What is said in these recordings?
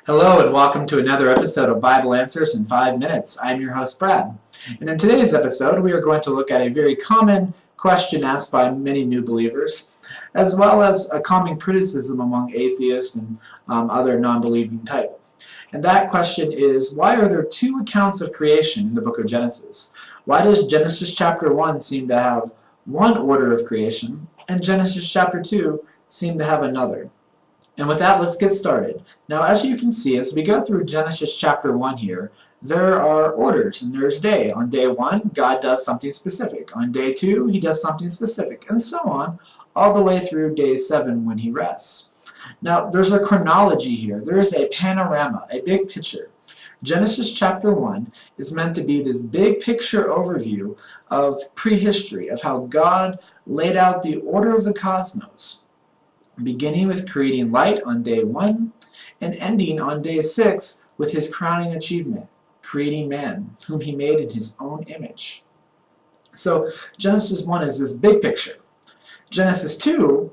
Hello and welcome to another episode of Bible Answers in 5 Minutes. I'm your host, Brad. And in today's episode, we are going to look at a very common question asked by many new believers, as well as a common criticism among atheists and other non-believing type. And that question is, why are there two accounts of creation in the book of Genesis? Why does Genesis chapter 1 seem to have one order of creation, and Genesis chapter 2 seem to have another? And with that, let's get started. Now, as you can see, as we go through Genesis chapter 1 here, there are orders, and there's day. On day 1, God does something specific. On day 2, he does something specific, and so on, all the way through day 7 when he rests. Now, there's a chronology here. There is a panorama, a big picture. Genesis chapter 1 is meant to be this big picture overview of prehistory, of how God laid out the order of the cosmos, beginning with creating light on day 1 and ending on day 6 with his crowning achievement, creating man, whom he made in his own image. So Genesis 1 is this big picture. Genesis 2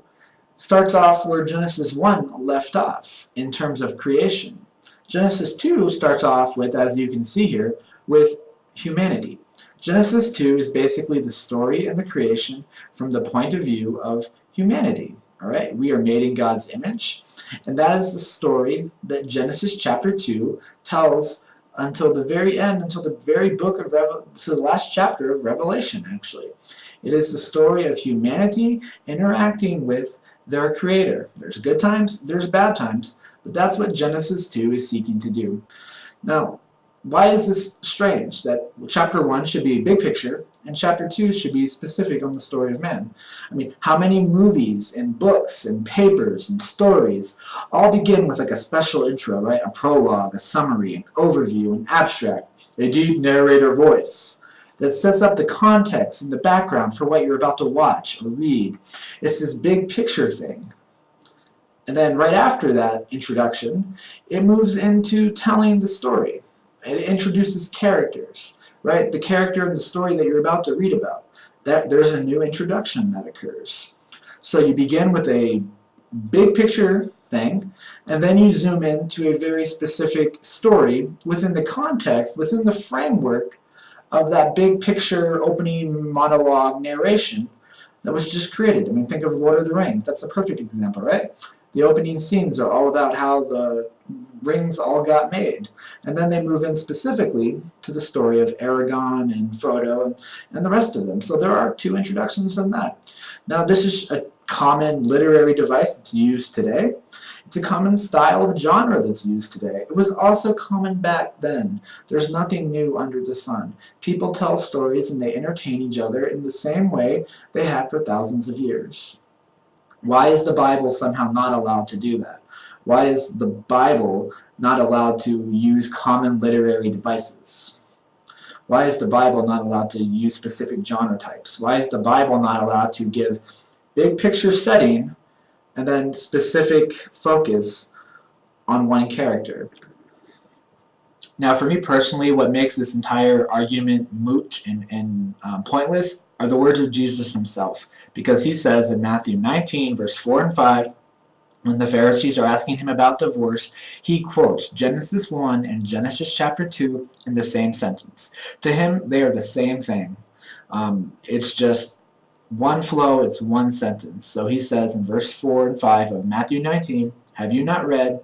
starts off where Genesis 1 left off in terms of creation. Genesis 2 starts off with, as you can see here, with humanity. Genesis 2 is basically the story of the creation from the point of view of humanity. All right, we are made in God's image, and that is the story that Genesis chapter 2 tells until the very end, until the very book of to the last chapter of Revelation, actually. It is the story of humanity interacting with their Creator. There's good times, there's bad times, but that's what Genesis 2 is seeking to do. Now, why is this strange that chapter 1 should be a big picture and chapter 2 should be specific on the story of man? I mean, how many movies and books and papers and stories all begin with like a special intro, right? A prologue, a summary, an overview, an abstract, a deep narrator voice that sets up the context and the background for what you're about to watch or read. It's this big picture thing. And then right after that introduction, it moves into telling the story. It introduces characters, right? The character in the story that you're about to read about. There's a new introduction that occurs. So you begin with a big picture thing, and then you zoom into a very specific story within the context, within the framework of that big picture opening monologue narration that was just created. I mean, think of Lord of the Rings. That's a perfect example, right? The opening scenes are all about how the rings all got made. And then they move in specifically to the story of Aragorn and Frodo and the rest of them. So there are two introductions in that. Now, this is a common literary device that's used today. It's a common style of genre that's used today. It was also common back then. There's nothing new under the sun. People tell stories and they entertain each other in the same way they have for thousands of years. Why is the Bible somehow not allowed to do that? Why is the Bible not allowed to use common literary devices? Why is the Bible not allowed to use specific genre types? Why is the Bible not allowed to give big picture setting and then specific focus on one character? Now, for me personally, what makes this entire argument moot and pointless are the words of Jesus himself, because he says in Matthew 19, verse 4 and 5, when the Pharisees are asking him about divorce, he quotes Genesis 1 and Genesis chapter 2 in the same sentence. To him, they are the same thing. It's just one flow, it's one sentence. So he says in verse 4 and 5 of Matthew 19, have you not read,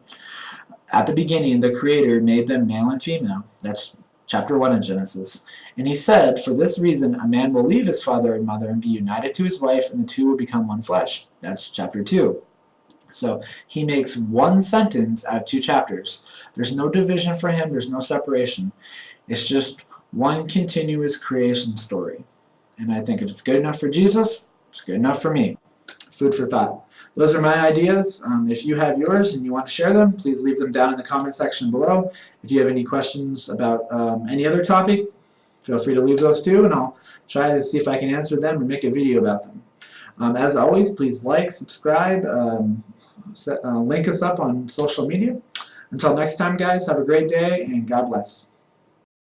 at the beginning the Creator made them male and female? That's chapter 1 of Genesis. And he said, for this reason, a man will leave his father and mother and be united to his wife, and the two will become one flesh. That's chapter 2. So he makes one sentence out of 2 chapters. There's no division for him. There's no separation. It's just one continuous creation story. And I think if it's good enough for Jesus, it's good enough for me. Food for thought. Those are my ideas. If you have yours and you want to share them, please leave them down in the comment section below. If you have any questions about any other topic, feel free to leave those too, and I'll try to see if I can answer them or make a video about them. As always, please like, subscribe, link us up on social media. Until next time, guys, have a great day, and God bless.